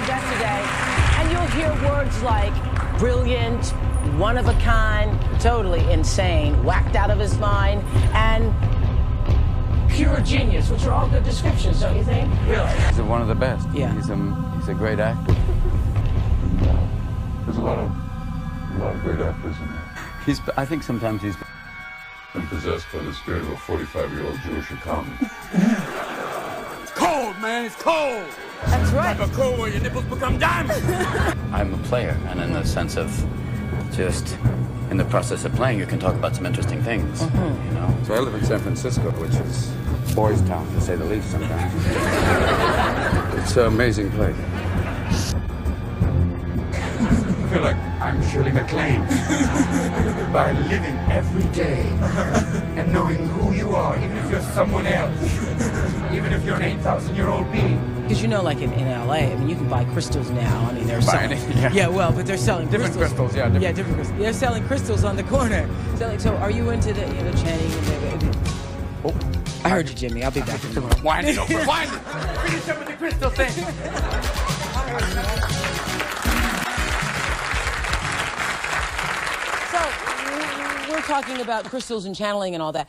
guest today, and you'll hear words like brilliant, one of a kind, totally insane, whacked out of his mind, and pure genius, which are all good descriptions, don't you think? Really? He's one of the best. Yeah. He's a great actor. There's a lot of great actors in there. I think sometimes he's been possessed by the spirit of a 45-year-old Jewish accountant. It's cold, man. It's cold. That's right. Like a cold where your nipples become diamonds. I'm a player, and in the sense of just in the process of playing, you can talk about some interesting things. You know. So I live in San Francisco, which is boys' town, to say the least. Sometimes it's an amazing place. I feel like I'm Shirley MacLaine. By living every day and knowing who you are, even if you're someone else, even if you're an 8,000-year-old being. Because you know, like in LA, I mean, you can buy crystals now. I mean, they're selling. Yeah, well, but they're selling Different crystals, yeah. Different crystals. They're selling crystals on the corner. So are you into the chanting? Oh, I heard you, Jimmy. I'll be back. Wind it over. Wind it. Finish up with the crystal thing. So we're talking about crystals and channeling and all that.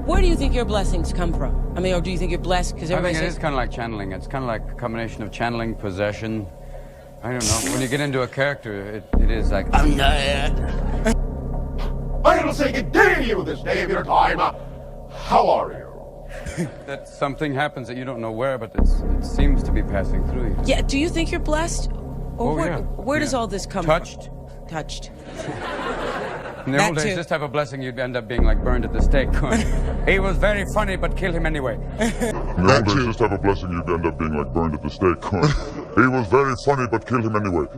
Where do you think your blessings come from? I mean, or do you think you're blessed because everybody I think it says... is kind of like channeling. It's kind of like a combination of channeling, possession. I don't know. When you get into a character, it is like... I'm tired. I will say good day to you this day of your time. How are you? That something happens that you don't know where, but it seems to be passing through you. Yeah, do you think you're blessed? Or where does all this come Touched. from? Touched. In the old days, just have a blessing, you'd end up being like burned at the stake. He was very funny, but kill him anyway. In the old days, just have a blessing, you'd end up being like burned at the stake. He was very funny, but kill him anyway.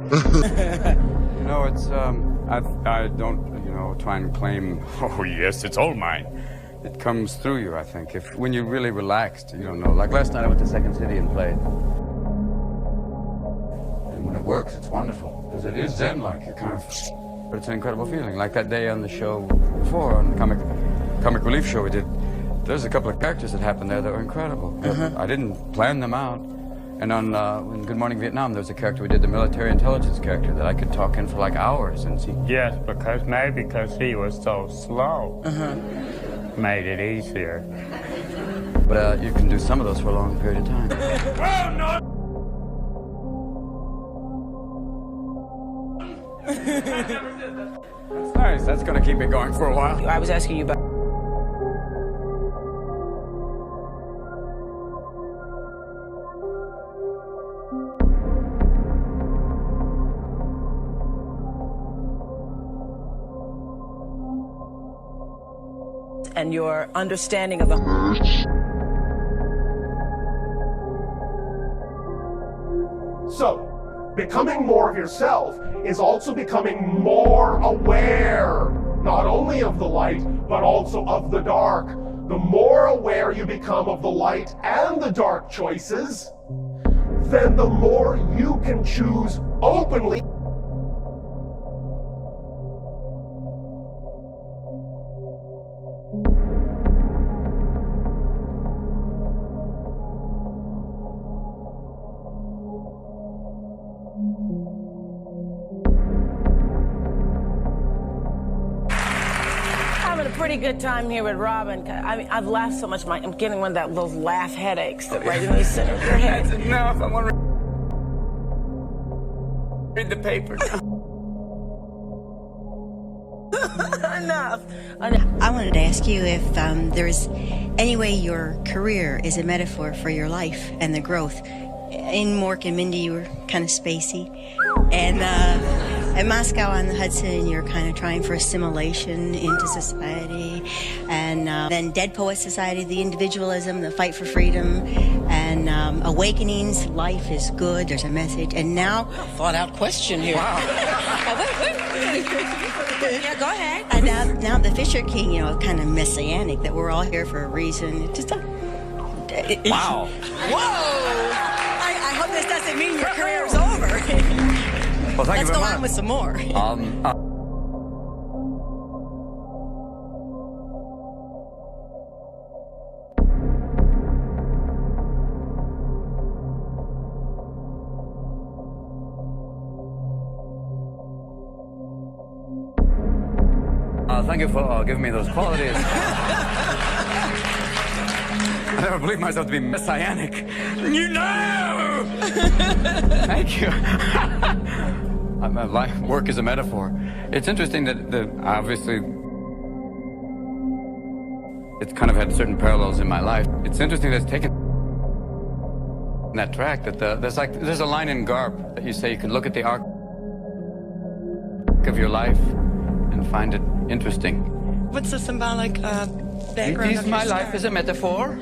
No, it's, I don't, try and claim, oh yes, it's all mine. It comes through you, I think. When you're really relaxed, you don't know. Like last night I went to Second City and played. And when it works, it's wonderful. Because it is Zen-like. You kind of... But it's an incredible feeling. Like that day on the show before, on the comic relief show we did, there's a couple of characters that happened there that were incredible. I didn't plan them out. And on in Good Morning Vietnam, there was a character we did, the military intelligence character, that I could talk in for like hours and see. Yes, because he was so slow. Made it easier. But you can do some of those for a long period of time. Oh, no! That's nice. That's going to keep me going for a while. I was asking you about... and your understanding of the... So, becoming more of yourself is also becoming more aware, not only of the light, but also of the dark. The more aware you become of the light and the dark choices, then the more you can choose openly. Pretty good time here with Robin. I mean, I've laughed so much, I'm getting one of those laugh headaches that right in the center of your head. No, if I want to read the paper. Enough. I wanted to ask you if there's any way your career is a metaphor for your life and the growth. In Mork and Mindy, you were kind of spacey. And at Moscow on the Hudson, you're kind of trying for assimilation into society. And then Dead Poet Society, the individualism, the fight for freedom. And Awakenings, life is good, there's a message. And now... Thought out question here. Wow. Yeah, go ahead. And now the Fisher King, kind of messianic, that we're all here for a reason. It's just Wow. Whoa! I hope this doesn't mean your career is over. Well, Let's go on with some more. Thank you for giving me those qualities. I never believed myself to be messianic. You know! Thank you. My life work is a metaphor. It's interesting that obviously it's kind of had certain parallels in my life. It's interesting that it's taken that track that there's a line in Garp that you say you can look at the arc of your life and find it interesting. What's the symbolic background It is of my your life star? is a metaphor.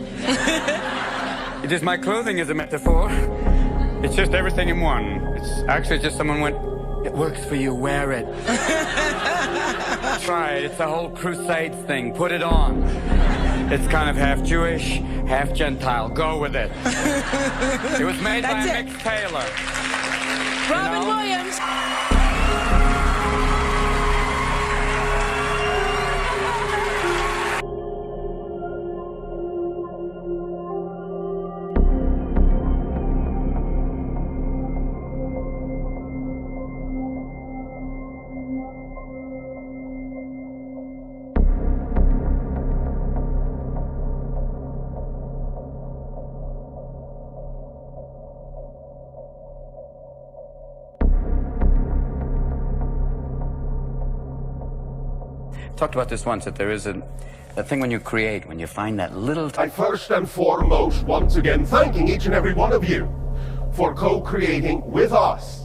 It is my clothing is a metaphor. It's just everything in one. It's actually just someone went, it works for you, wear it. Try it. It's a whole crusades thing. Put it on. It's kind of half Jewish, half Gentile. Go with it. It was made by a mixed tailor. Robin Williams. Talked about this once, that there is a thing when you create, when you find that little... I first and foremost, once again, thanking each and every one of you for co-creating with us.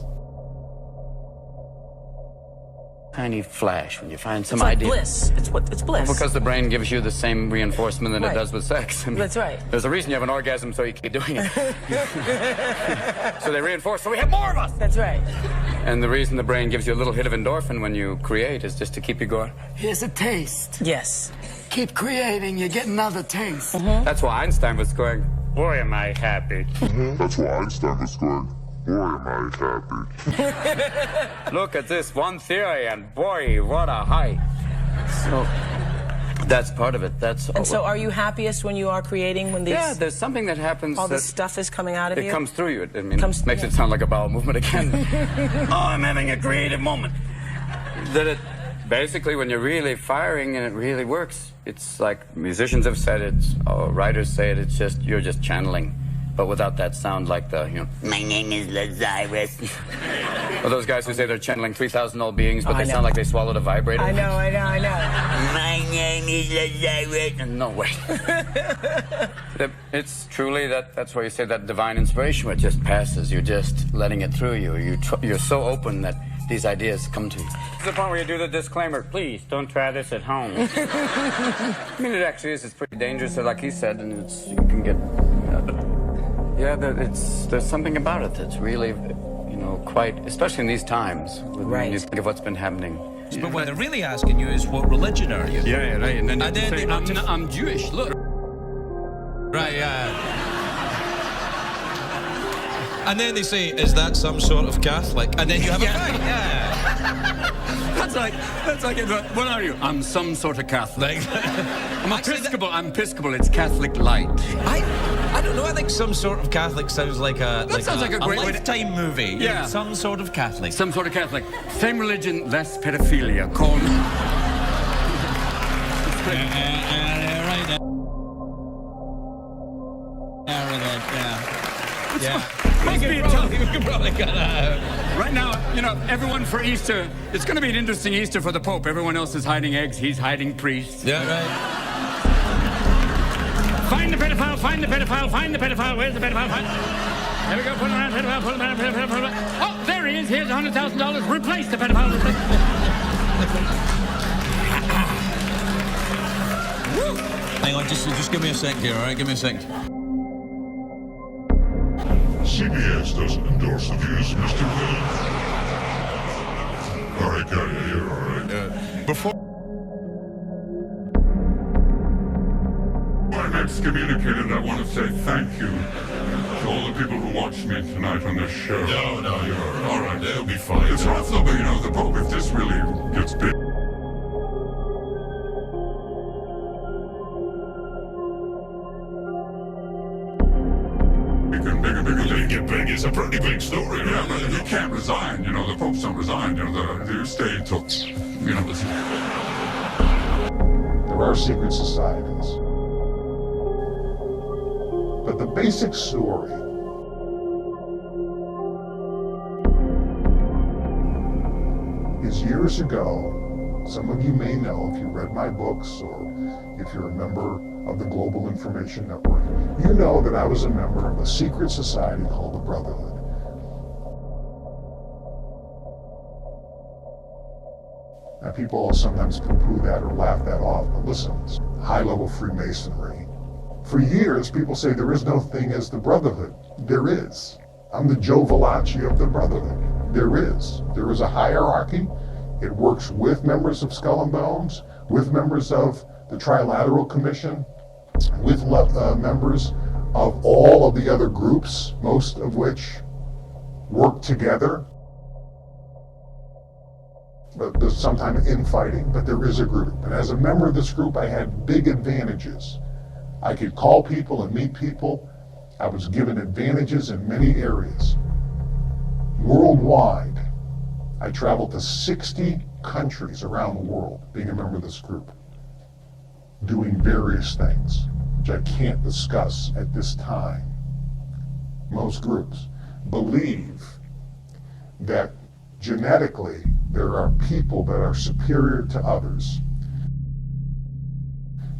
Tiny flash, when you find some It's like idea. bliss. It's bliss. Well, because the brain gives you the same reinforcement that Right. it does with sex. I mean, That's right. There's a reason you have an orgasm, so you keep doing it. So they reinforce, so we have more of us. That's right. And the reason the brain gives you a little hit of endorphin when you create is just to keep you going, here's a taste. Yes. Keep creating, you get another taste. That's why Einstein was going, Boy, am I happy. That's why Einstein was going, boy, am I happy. look at this one theory, and boy, what a height. So that's part of it. And so are you happiest when you are creating, when these... Yeah, there's something that happens all that this stuff is coming out of it you? comes through you. I mean, it makes it sound like a bowel movement again. Oh, I'm having a creative moment. That it, basically, when you're really firing and it really works, it's like musicians have said it, or writers say it, it's just, you're just channeling. But without that sound like the, my name is Lazarus. Or those guys who say they're channeling 3,000 old beings, but they sound like they swallowed a vibrator. I know. My name is Lazarus. No way. It's truly that's why you say that divine inspiration, where it just passes. You're just letting it through you. You're so open that these ideas come to you. It's the point where you do the disclaimer, please don't try this at home. I mean, it actually is. It's pretty dangerous, like he said, and you can get... yeah, there's something about it that's really, quite, especially in these times, when you think of what's been happening. But what they're really asking you is, what religion are you? Yeah, right. And then you then say, I'm Jewish, look. Right, yeah. And then they say, is that some sort of Catholic? And then you have a fight, yeah. That's like, what are you? I'm some sort of Catholic. I'm Episcopal. I'm Episcopal. It's Catholic light. I don't know. I think some sort of Catholic sounds like a great way to- Lifetime movie. Yeah. Some sort of Catholic. Some sort of Catholic. Same religion, less pedophilia. Call me. Right there. Yeah. Must be a We tough. could probably cut that out. Right now, everyone for Easter, it's going to be an interesting Easter for the Pope. Everyone else is hiding eggs. He's hiding priests. Yeah, right. Find the pedophile, find the pedophile, find the pedophile. Where's the pedophile? There we go, pull him around, pedophile, pull him around, pedophile, pull him around. Oh, there he is. Here's $100,000. Replace the pedophile. Hang on, just give me a sec here, all right? Give me a sec. CBS doesn't endorse the views, Mr. Williams. All right, Gary, you're all right. Before... I'm excommunicated. I want to say thank you to all the people who watched me tonight on this show. No, you're all right. They'll be fine. It's rough though, but the Pope, if this really gets big. It's a pretty big story. Yeah, but he can't resign. The Pope's not resigned. They stay until, our secret societies. But the basic story is years ago, some of you may know if you read my books or if you're a member of the Global Information Network, you know that I was a member of a secret society called the Brotherhood. Now, people sometimes poo-poo that or laugh that off, but listen, it's high-level Freemasonry. For years, people say there is no thing as the Brotherhood. There is. I'm the Joe Valachi of the Brotherhood. There is. There is a hierarchy. It works with members of Skull and Bones, with members of the Trilateral Commission, with members of all of the other groups, most of which work together. But there's sometimes infighting, but there is a group. And as a member of this group, I had big advantages. I could call people and meet people. I was given advantages in many areas. Worldwide, I traveled to 60 countries around the world being a member of this group, doing various things, which I can't discuss at this time. Most groups believe that genetically there are people that are superior to others.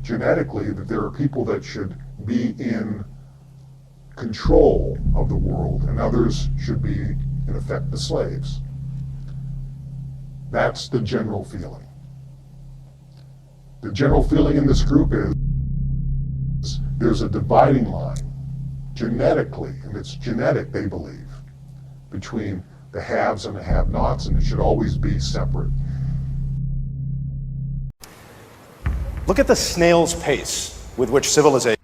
Genetically, that there are people that should be in control of the world and others should be, in effect, the slaves. That's the general feeling. The general feeling in this group is there's a dividing line, genetically, and it's genetic, they believe, between the haves and the have-nots, and it should always be separate. Look at the snail's pace with which civilization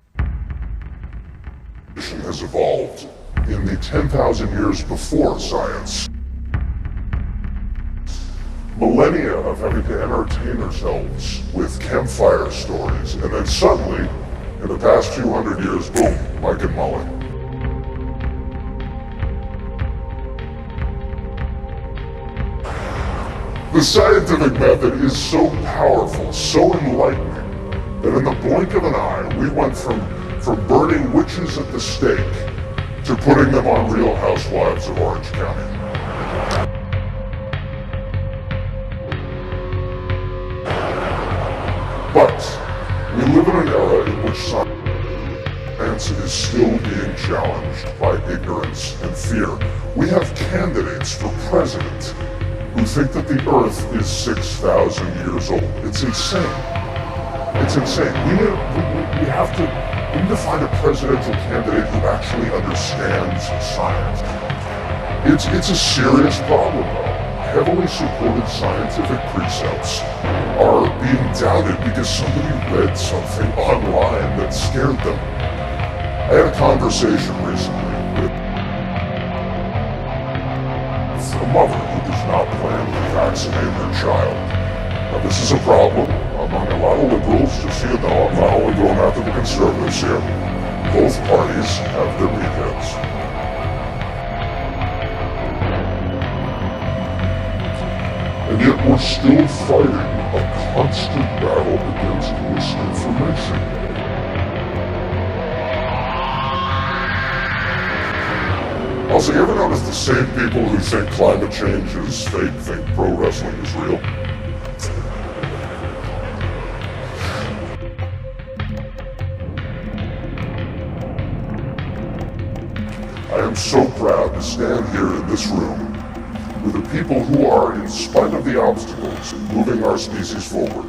has evolved in the 10,000 years before science. Millennia of having to entertain ourselves with campfire stories, and then suddenly, in the past few hundred years, boom, Mike and Molly. The scientific method is so powerful, so enlightening, that in the blink of an eye, we went from burning witches at the stake to putting them on Real Housewives of Orange County. But we live in an era in which science is still being challenged by ignorance and fear. We have candidates for president who think that the Earth is 6,000 years old. It's insane. It's insane. We need to find a presidential candidate who actually understands science. It's a serious problem, though. Heavily supported scientific precepts are being doubted because somebody read something online that scared them. I had a conversation recently with a mother who does not plan to vaccinate her child. Now, this is a problem among a lot of liberals, just so you know. I'm not only going after the conservatives here. Both parties have their meatheads. And yet we're still fighting a constant battle against misinformation. Also, you ever notice the same people who think climate change is fake think pro wrestling is real? I am so proud to stand here in this room with the people who are, in spite of the obstacles, moving our species forward.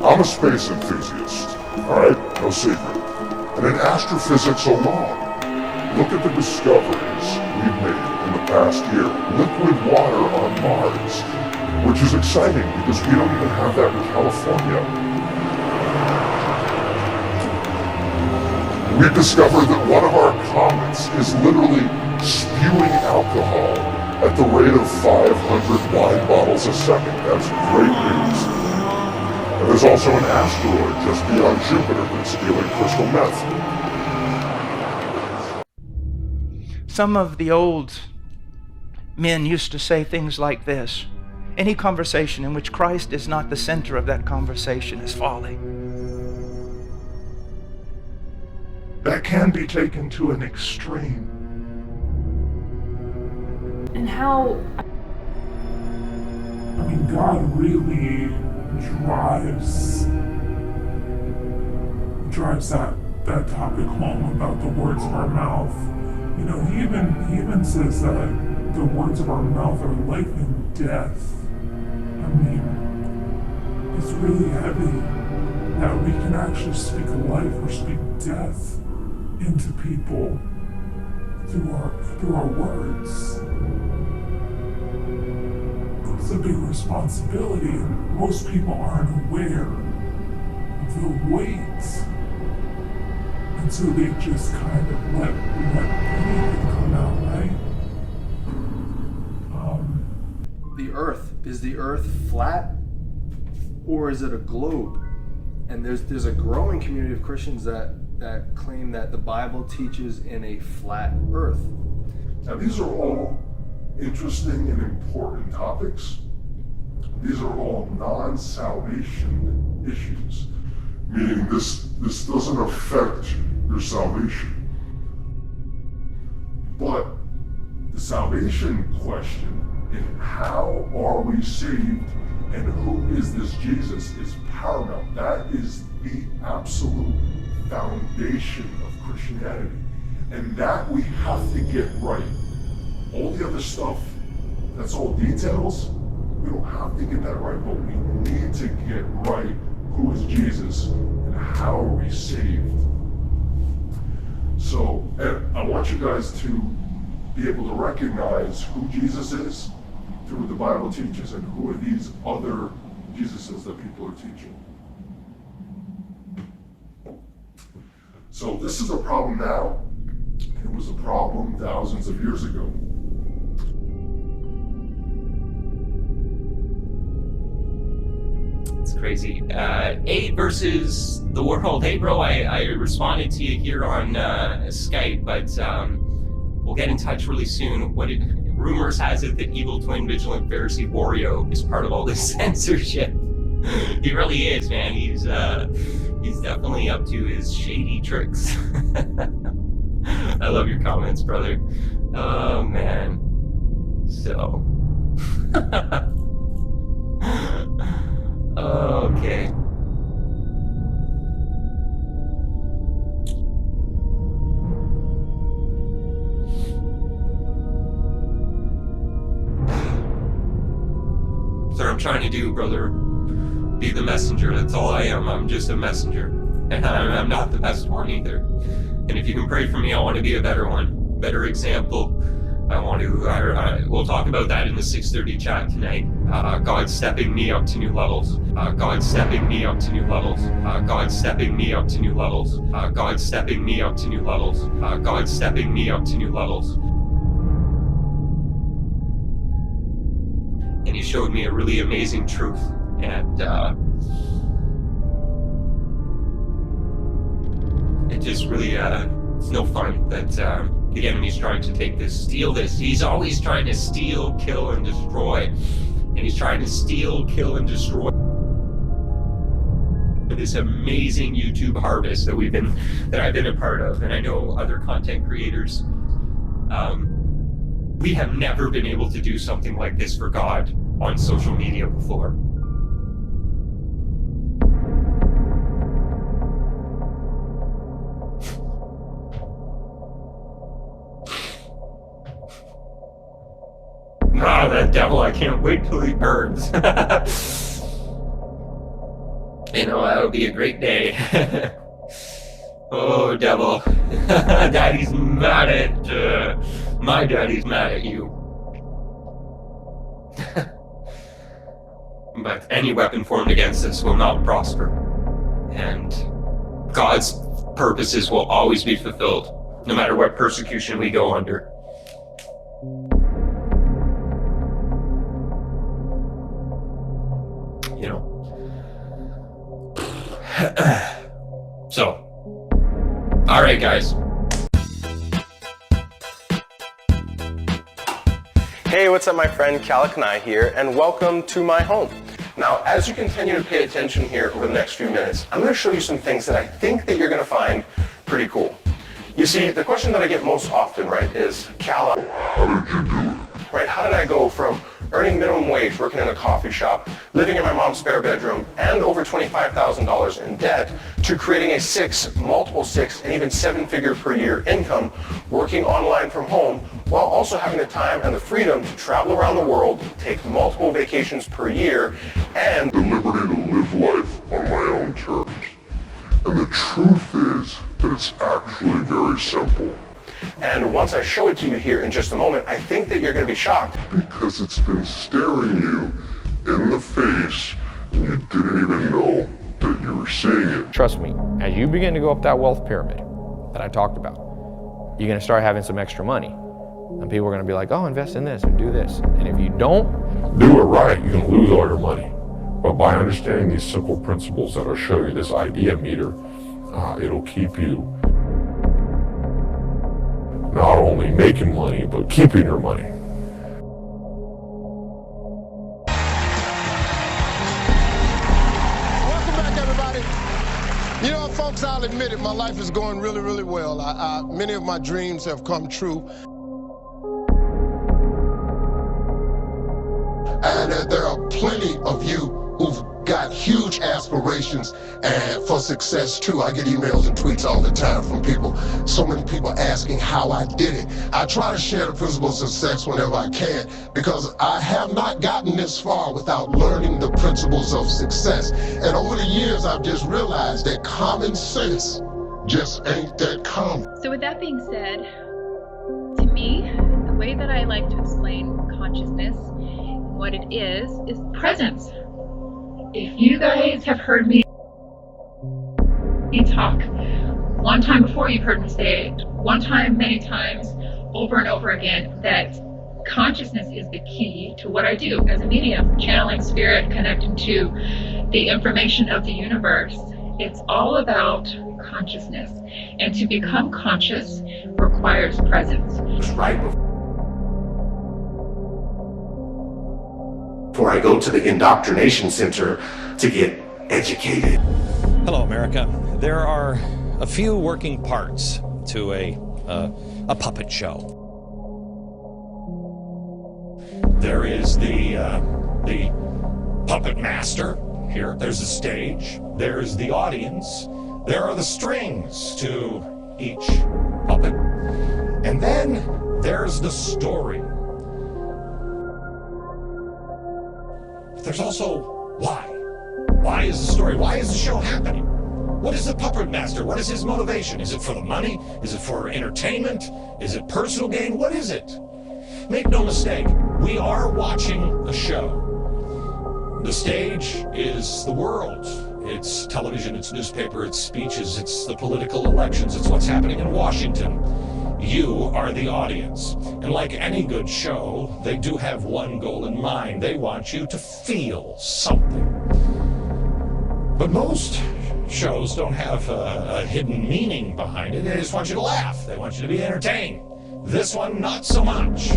I'm a space enthusiast, alright? No secret. And in astrophysics alone, look at the discoveries we've made in the past year. Liquid water on Mars, which is exciting because we don't even have that in California. We discovered that one of our comets is literally spewing alcohol at the rate of 500 wine bottles a second. That's great news. And there's also an asteroid just beyond Jupiter that's spewing crystal meth. Some of the old men used to say things like this: Any conversation in which Christ is not the center of that conversation is folly. That can be taken to an extreme. And how... I mean, God really drives that topic home about the words of our mouth. You know, he even says that the words of our mouth are life and death. I mean, it's really heavy that we can actually speak life or speak death into people through our words. It's a big responsibility, and most people aren't aware of the weight. And so they just kind of let anything come out, right? The earth, is the earth flat or is it a globe? And there's a growing community of Christians that claim that the Bible teaches in a flat earth. Now these are all interesting and important topics. These are all non-salvation issues, meaning this doesn't affect your salvation. But the salvation question in how are we saved and who is this Jesus is paramount. That is the absolute foundation of Christianity. And that we have to get right. All the other stuff, that's all details. We don't have to get that right, but we need to get right who is Jesus and how are we saved. So I want you guys to be able to recognize who Jesus is through what the Bible teaches and who are these other Jesuses that people are teaching. So this is a problem now. It was a problem thousands of years ago. It's crazy. 8 versus the world. Hey, bro, I responded to you here on Skype, but we'll get in touch really soon. Rumors has it that evil twin vigilant Pharisee Wario is part of all this censorship. He really is, man. He's definitely up to his shady tricks. I love your comments, brother. Oh, man. So. Okay. That's what I'm trying to do, brother. Be the messenger. That's all I am. I'm just a messenger. And I'm not the best one either. And if you can pray for me, I want to be a better one. Better example. I want to, we'll talk about that in the 6:30 chat tonight. God's stepping me up to new levels. God's stepping me up to new levels. God's stepping me up to new levels. God's stepping me up to new levels. God's stepping me up to new levels. And he showed me a really amazing truth. And it just really, it's no fun that the enemy's trying to take this, steal this. He's always trying to steal, kill, and destroy. And he's trying to steal, kill, and destroy this amazing YouTube harvest that I've been a part of, and I know other content creators. We have never been able to do something like this for God on social media before. Ah, that devil, I can't wait till he burns. You know, that'll be a great day. Oh, devil. Daddy's mad at, my daddy's mad at you. But any weapon formed against us will not prosper. And God's purposes will always be fulfilled, no matter what persecution we go under. You know. So, all right, guys. Hey, what's up, my friend? Kalakanai here, and welcome to my home. Now, as you continue to pay attention here over the next few minutes, I'm going to show you some things that I think that you're going to find pretty cool. You see, the question that I get most often, right, is, Kala, how did you do it? Right, how did I go from earning minimum wage, working in a coffee shop, living in my mom's spare bedroom, and over $25,000 in debt, to creating a multiple six, and even seven-figure per year income, working online from home, while also having the time and the freedom to travel around the world, take multiple vacations per year, and the liberty to live life on my own terms. And the truth is that it's actually very simple. And once I show it to you here in just a moment, I think that you're going to be shocked. Because it's been staring you in the face, and you didn't even know that you were seeing it. Trust me, as you begin to go up that wealth pyramid that I talked about, you're going to start having some extra money. And people are going to be like, oh, invest in this and do this. And if you don't do it right, you can lose all your money. But by understanding these simple principles that I'll show you, this idea meter, it'll keep you not only making money, but keeping your money. Welcome back, everybody. You know, folks, I'll admit it, my life is going really, really well. Many of my dreams have come true. And there are plenty of you who've got huge aspirations and for success too. I get emails and tweets all the time from people. So many people asking how I did it. I try to share the principles of success whenever I can, because I have not gotten this far without learning the principles of success. And over the years, I've just realized that common sense just ain't that common. So with that being said, to me, the way that I like to explain consciousness, what it is presence. If you guys have heard me talk one time before, you've heard me say it one time, many times, over and over again, that consciousness is the key to what I do as a medium, channeling spirit, connecting to the information of the universe. It's all about consciousness, and to become conscious requires presence. Right before I go to the indoctrination center to get educated. Hello, America. There are a few working parts to a puppet show. There is the puppet master here. There's the stage. There's the audience. There are the strings to each puppet. And then there's the story. There's also why. Why is the story? Why is the show happening? What is the puppet master? What is his motivation? Is it for the money? Is it for entertainment? Is it personal gain? What is it? Make no mistake, we are watching a show. The stage is the world. It's television, it's newspaper, it's speeches, it's the political elections, it's what's happening in Washington. You are the audience. And like any good show, they do have one goal in mind. They want you to feel something. But most shows don't have a hidden meaning behind it. They just want you to laugh. They want you to be entertained. This one, not so much.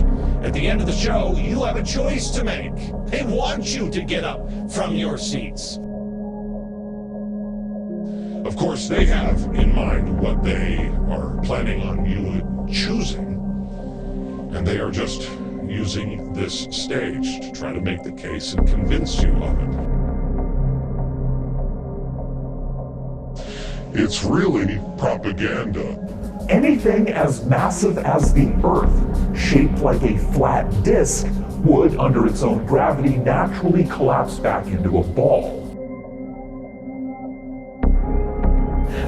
At the end of the show, you have a choice to make. They want you to get up from your seats. Of course, they have in mind what they are planning on you choosing. And they are just using this stage to try to make the case and convince you of it. It's really propaganda. Anything as massive as the Earth, shaped like a flat disk, would, under its own gravity, naturally collapse back into a ball.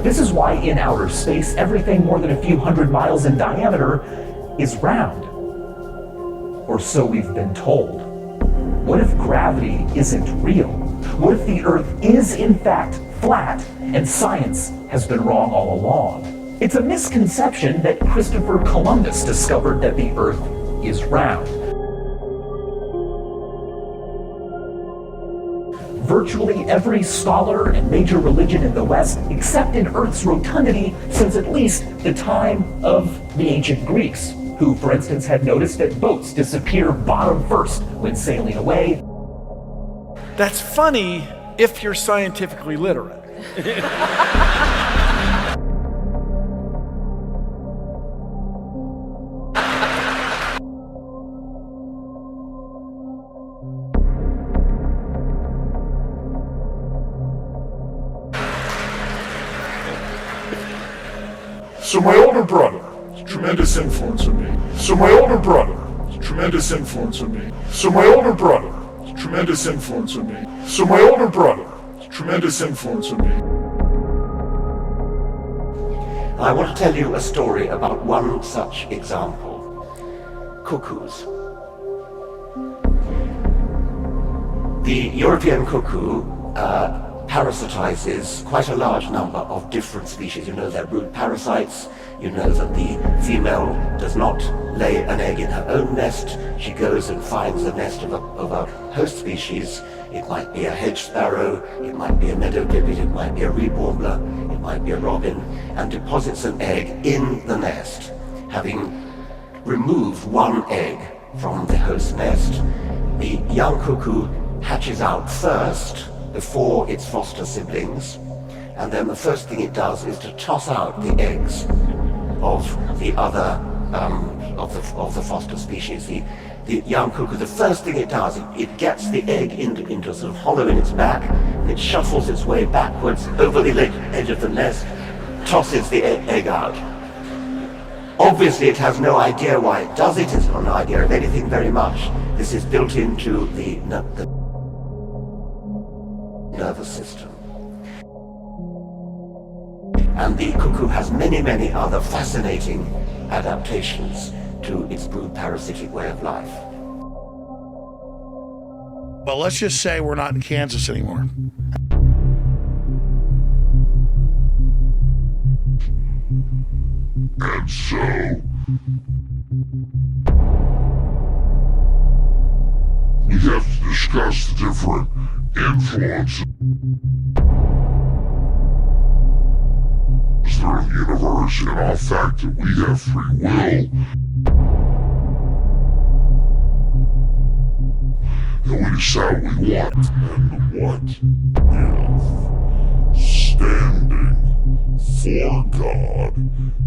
This is why in outer space, everything more than a few hundred miles in diameter is round. Or so we've been told. What if gravity isn't real? What if the Earth is in fact flat and science has been wrong all along? It's a misconception that Christopher Columbus discovered that the Earth is round. Virtually every scholar and major religion in the West accepted Earth's rotundity since at least the time of the ancient Greeks, who, for instance, had noticed that boats disappear bottom first when sailing away. That's funny if you're scientifically literate. So my older brother, tremendous influence on me. So my older brother, tremendous influence on me. So my older brother, tremendous influence on me. So my older brother, tremendous influence on me. I want to tell you a story about one such example. Cuckoos. The European cuckoo parasitizes quite a large number of different species. You know they're brood parasites. You know that the female does not lay an egg in her own nest. She goes and finds the nest of a host species. It might be a hedge sparrow, it might be a meadow pipit, it might be a reed warbler, it might be a robin, and deposits an egg in the nest. Having removed one egg from the host nest, the young cuckoo hatches out first before its foster siblings, and then the first thing it does is to toss out the eggs of the other of the foster species. The young cuckoo, the first thing it does, it gets the egg into a sort of hollow in its back, and it shuffles its way backwards over the edge of the nest, tosses the egg out. Obviously it has no idea why it does it, it's got no idea of anything very much. This is built into the nervous system. And the cuckoo has many, many other fascinating adaptations to its brood parasitic way of life. But let's just say we're not in Kansas anymore. And so we have to discuss the different influences that are in the universe and our fact that we have free will. And we decide what we want. And what if standing for God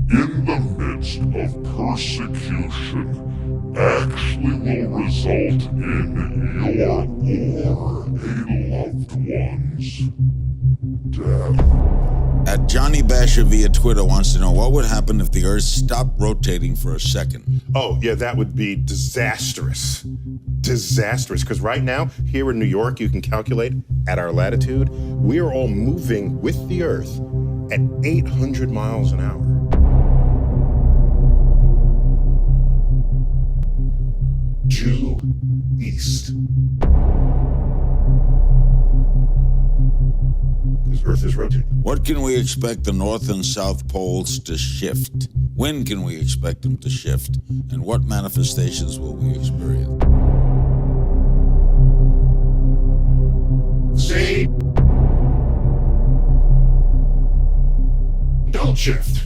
in the midst of persecution actually will result in your or a loved one's death? At Johnny Basher via Twitter wants to know what would happen if the Earth stopped rotating for a second. Oh, yeah, that would be disastrous. Disastrous, because right now, here in New York, you can calculate at our latitude, we are all moving with the Earth at 800 miles an hour. Due east. Because Earth is rotating. What can we expect the North and South poles to shift? When can we expect them to shift? And what manifestations will we experience? Say, don't shift.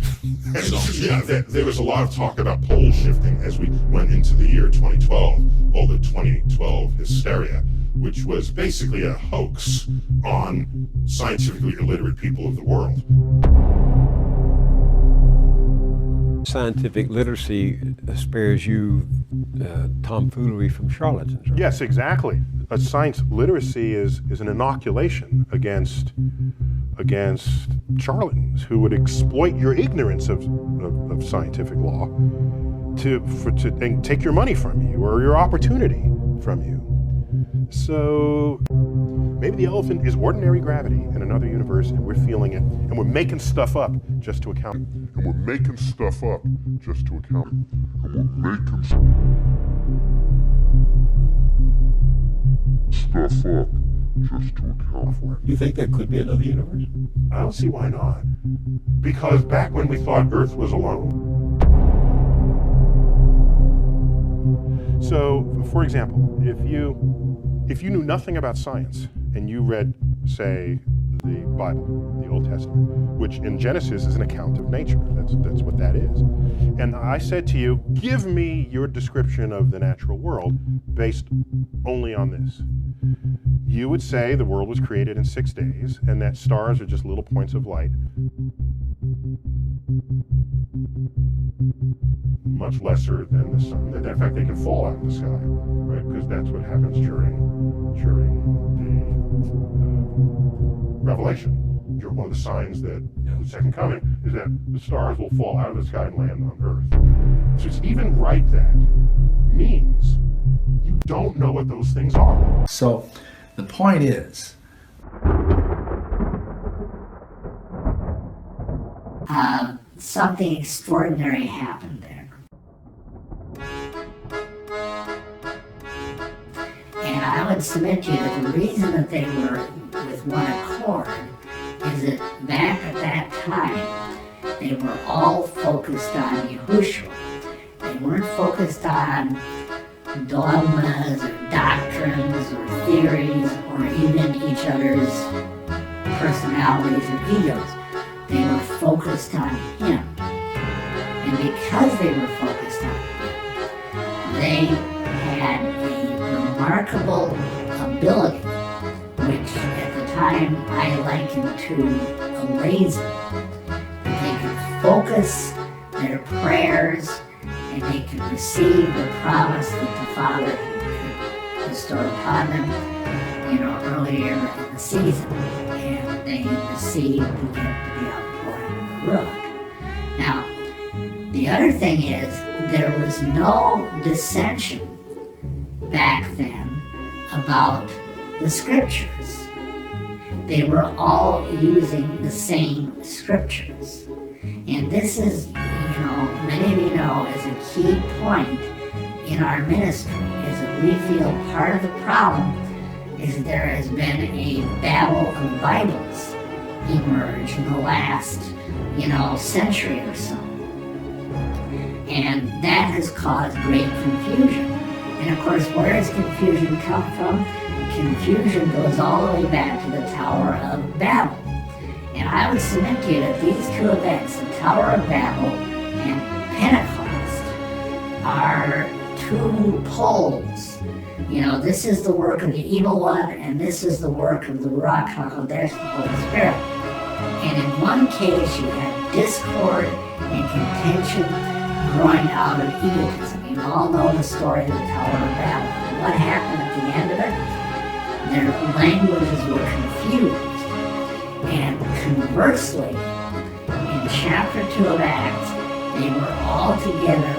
Yeah, there was a lot of talk about pole shifting as we went into the year 2012, all the 2012 hysteria, which was basically a hoax on scientifically illiterate people of the world. Scientific literacy spares you tomfoolery from charlatans. Right? Yes, exactly. Science literacy is an inoculation against charlatans who would exploit your ignorance of scientific law and take your money from you or your opportunity from you. So maybe the elephant is ordinary gravity in another universe and we're feeling it and we're making stuff up just to account. And we're making stuff up just to account. And we're making stuff up just to account for it. You think there could be another universe? I don't see why not. Because back when we thought Earth was alone. So, for example, if you knew nothing about science and you read, say, the Bible, the Old Testament, which in Genesis is an account of nature. That's what that is. And I said to you, give me your description of the natural world based only on this. You would say the world was created in 6 days and that stars are just little points of light. Much lesser than the sun. In fact, they can fall out of the sky, right? Because that's what happens during the Revelation. One of the signs that the second coming is that the stars will fall out of the sky and land on Earth. So it's even right that means you don't know what those things are. So the point is, something extraordinary happened there. And I would submit to you that the reason that they were with one accord is that back at that time, they were all focused on Yahushua. They weren't focused on dogmas or doctrines or theories or even each other's personalities or egos. They were focused on him. And because they were focused on him, they had a remarkable ability, which at the time I likened to a laser. They could focus their prayers and they could receive the promise that the Father had bestowed upon them, earlier in the season. And they received the gift of the outpouring of the Ruach. Now, the other thing is, there was no dissension back then about the scriptures. They were all using the same scriptures. And this is, many of you know, is a key point in our ministry, is that we feel part of the problem is that there has been a battle of Bibles emerge in the last, century or so. And that has caused great confusion. And of course, where does confusion come from? Confusion goes all the way back to the Tower of Babel. And I would submit to you that these two events, the Tower of Babel and Pentecost, are two poles. This is the work of the evil one, and this is the work of the Ruach HaKodesh, the Holy Spirit. And in one case, you have discord and contention growing out of egotism. You all know the story of the Tower of Babel. What happened at the end of it? Their languages were confused. And conversely, in chapter 2 of Acts, they were all together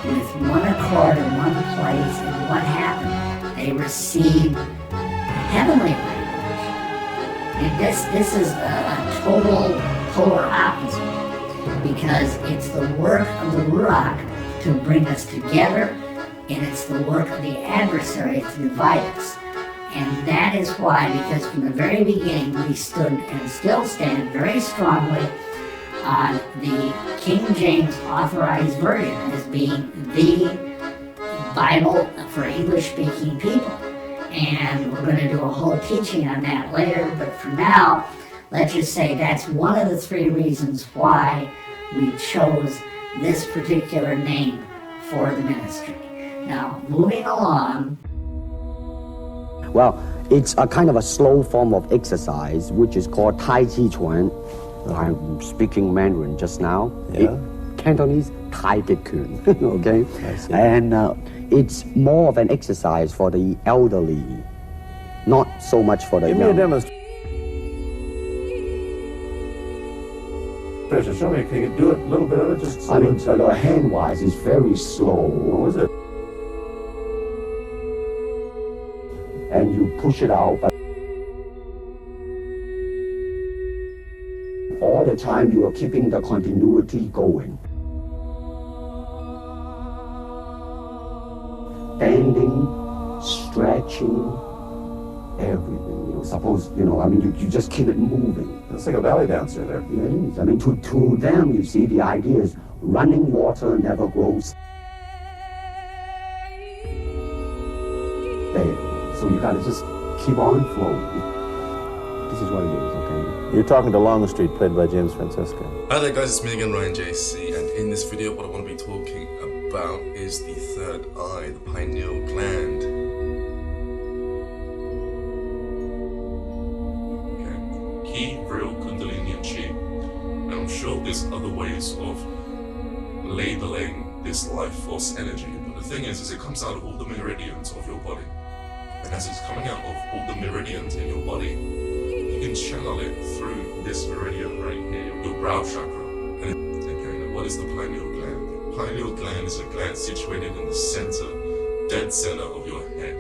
with one accord in one place, and what happened? They received heavenly language. And this is a total polar opposite, because it's the work of the Ruach to bring us together, and it's the work of the adversary to divide us. And that is why, because from the very beginning we stood and still stand very strongly on the King James Authorized Version as being the Bible for English-speaking people. And we're going to do a whole teaching on that later, but for now, let's just say that's one of the three reasons why we chose this particular name for the ministry. Now, moving along. Well, it's a kind of a slow form of exercise, which is called Tai Chi Chuan. I'm speaking Mandarin just now. Yeah. Cantonese Tai Chi Kun, okay? And it's more of an exercise for the elderly, not so much for the young. Give me a demonstration. Show me, can you do it, a little bit of it? Just hand-wise, it's very slow. What was it? And you push it out, but all the time you are keeping the continuity going. Bending, stretching, everything. Suppose, you just keep it moving. It's like a belly dancer there. It is. I mean, to them, you see, the idea is running water never grows stale. So you gotta just keep on flowing. This is what it is, okay? You're talking to Longstreet, played by James Francisco. Hi there guys, it's me again, Ryan JC, and in this video what I want to be talking about is the third eye, the pineal gland. Okay. Key, real, Kundalini, and Chi. And I'm sure there's other ways of labeling this life force energy, but the thing is it comes out of all the meridians of your body. And as it's coming out of all the meridians in your body, you can channel it through this meridian right here, your brow chakra. And okay, now what is the pineal gland? The pineal gland is a gland situated in the center, dead center of your head.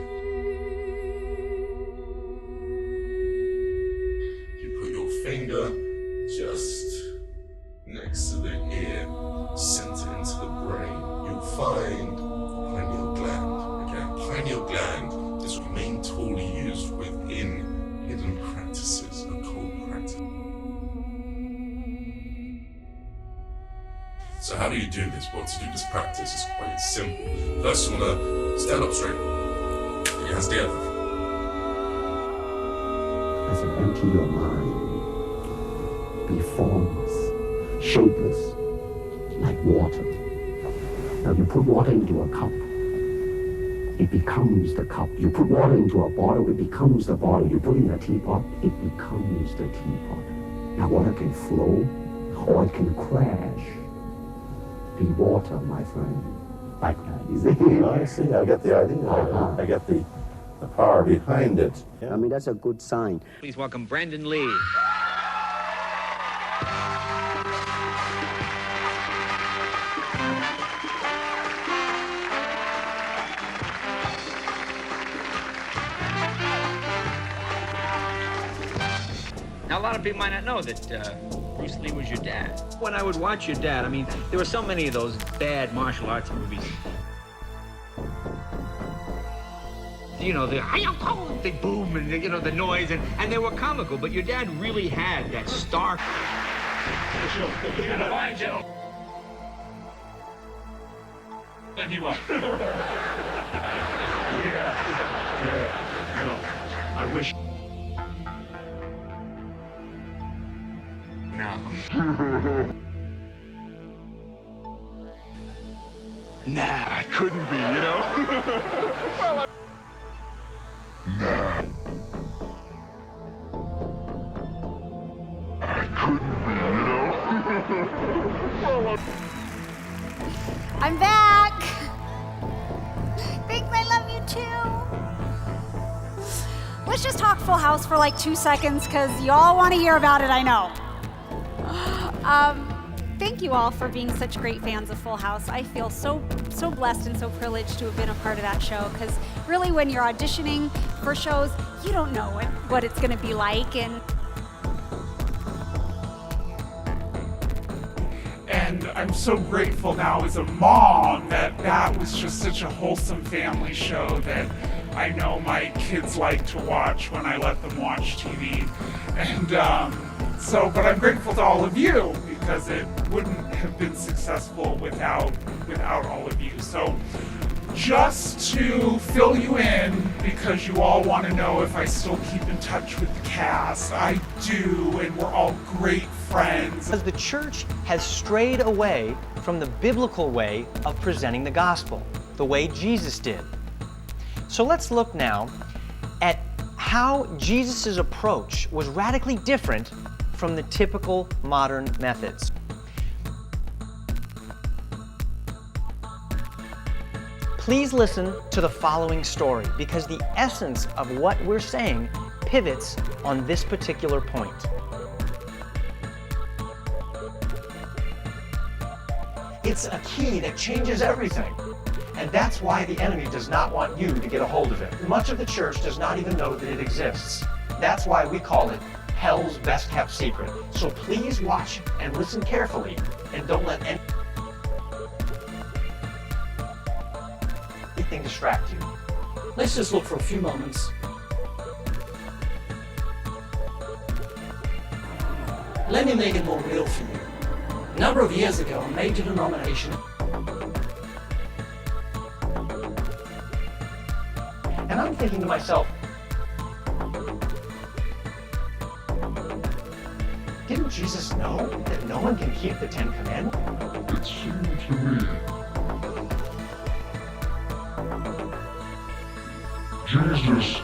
You put your finger just next to the ear, center into the brain. You'll find the pineal gland. Okay, pineal gland is the main tool used within hidden practices, occult practice. So how do you do this? Well, to do this practice is quite simple. First, you want to stand up straight. Put your hands together. I said, empty your mind. Be formless, shapeless, like water. Now you put water into a cup, it becomes the cup. You put water into a bottle, it becomes the bottle. You put in a teapot, it becomes the teapot. Now water can flow, or it can crash. Be water, my friend. Like that, you see? I see, I get the idea. I get the power behind it. I mean, that's a good sign. Please welcome Brandon Lee. Now, a lot of people might not know that Bruce Lee was your dad. When I would watch your dad, I mean, there were so many of those bad martial arts movies. You know, the boom and you know the noise, and they were comical, but your dad really had that stark. I wish. No. Nah, I couldn't be, you know? Nah. I couldn't be, you know? I'm back! Thanks, I love you too. Let's just talk Full House for like 2 seconds, because you all want to hear about it, I know. Thank you all for being such great fans of Full House. I feel so blessed and so privileged to have been a part of that show, because really when you're auditioning for shows, you don't know what it's going to be like. And I'm so grateful now as a mom that was just such a wholesome family show that I know my kids like to watch when I let them watch TV. And but I'm grateful to all of you, because it wouldn't have been successful without all of you. So just to fill you in, because you all want to know if I still keep in touch with the cast, I do, and we're all great friends. Because the church has strayed away from the biblical way of presenting the gospel, the way Jesus did. So let's look now at how Jesus' approach was radically different from the typical modern methods. Please listen to the following story, because the essence of what we're saying pivots on this particular point. It's a key that changes everything. And that's why the enemy does not want you to get a hold of it. Much of the church does not even know that it exists. That's why we call it hell's best kept secret. So please watch and listen carefully, and don't let anything distract you. Let's just look for a few moments. Let me make it more real for you. A number of years ago, a major denomination. And I'm thinking to myself, Didn't Jesus know that no one can keep the 10 Commandments? It seemed to me Jesus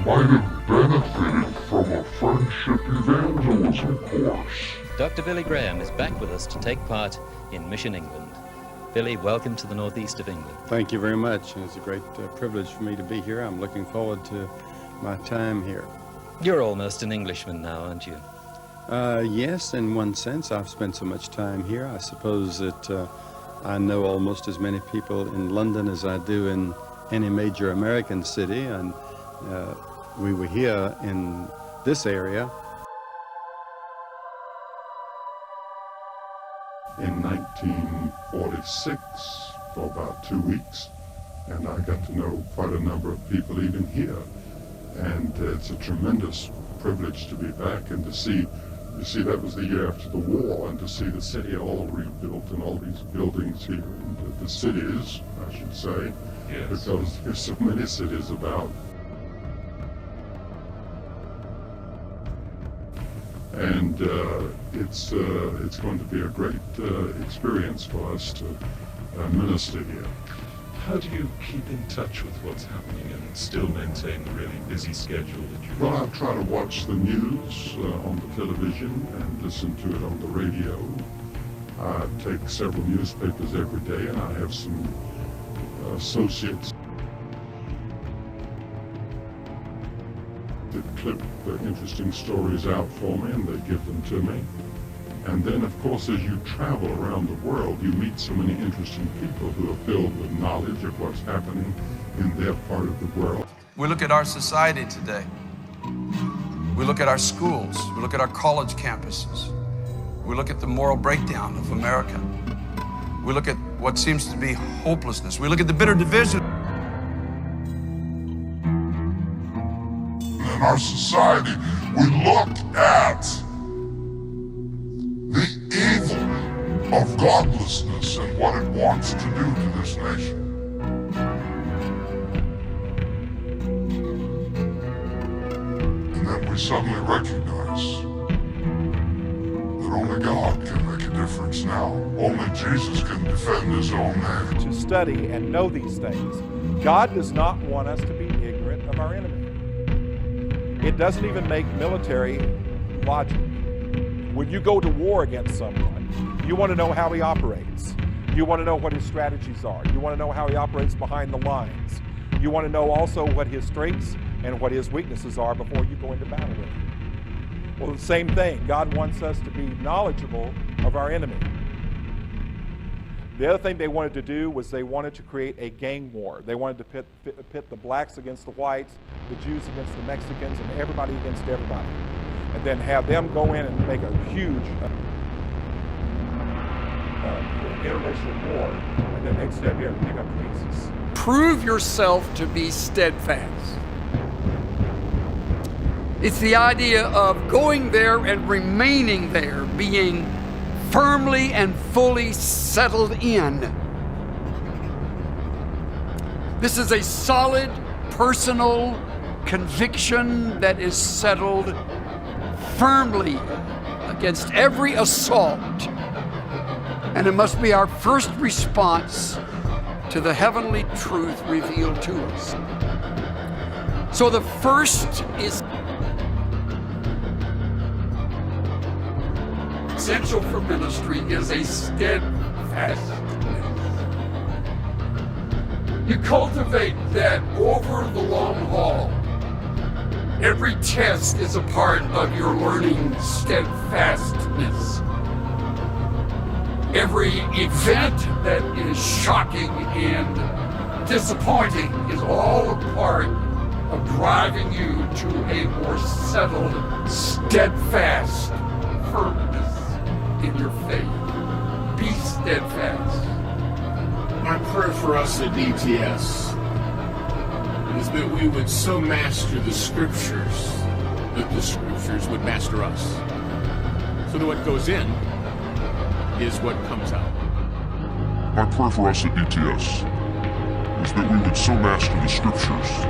might have benefited from a friendship evangelism course. Dr. Billy Graham is back with us to take part in Mission England. Billy, welcome to the northeast of England. Thank you very much. It's a great privilege for me to be here. I'm looking forward to my time here. You're almost an Englishman now, aren't you? Yes, in one sense. I've spent so much time here. I suppose that I know almost as many people in London as I do in any major American city, and we were here in this area in 1946 for about 2 weeks, and I got to know quite a number of people even here. And it's a tremendous privilege to be back and to see, you see, that was the year after the war, and to see the city all rebuilt and all these buildings here, and the cities, I should say, yes, because there's so many cities about. And it's going to be a great experience for us to minister here. How do you keep in touch with what's happening and still maintain the really busy schedule that you Well, I try to watch the news on the television and listen to it on the radio. I take several newspapers every day, and I have some associates that clip the interesting stories out for me, and they give them to me. And then, of course, as you travel around the world, you meet so many interesting people who are filled with knowledge of what's happening in their part of the world. We look at our society today. We look at our schools. We look at our college campuses. We look at the moral breakdown of America. We look at what seems to be hopelessness. We look at the bitter division. In our society, we look at the evil of godlessness and what it wants to do to this nation. And then we suddenly recognize that only God can make a difference now. Only Jesus can defend his own name. To study and know these things. God does not want us to be ignorant of our enemy. It doesn't even make military logic. When you go to war against someone, you want to know how he operates. You want to know what his strategies are. You want to know how he operates behind the lines. You want to know also what his strengths and what his weaknesses are before you go into battle with him. Well, the same thing. God wants us to be knowledgeable of our enemy. The other thing they wanted to do was they wanted to create a gang war. They wanted to pit the blacks against the whites, the Jews against the Mexicans, and everybody against everybody. And then have them go in and make a huge interracial war, and then they'd step in and pick up the pieces. Prove yourself to be steadfast. It's the idea of going there and remaining there, being firmly and fully settled in. This is a solid, personal conviction that is settled firmly against every assault. And it must be our first response to the heavenly truth revealed to us. So the first is essential for ministry is a steadfastness. You cultivate that over the long haul. Every test is a part of your learning steadfastness. Every event that is shocking and disappointing is all a part of driving you to a more settled, steadfast firmness in your faith. Be steadfast. My prayer for us at DTS is that we would so master the scriptures that the scriptures would master us. So that what goes in is what comes out. My prayer for us at DTS is that we would so master the scriptures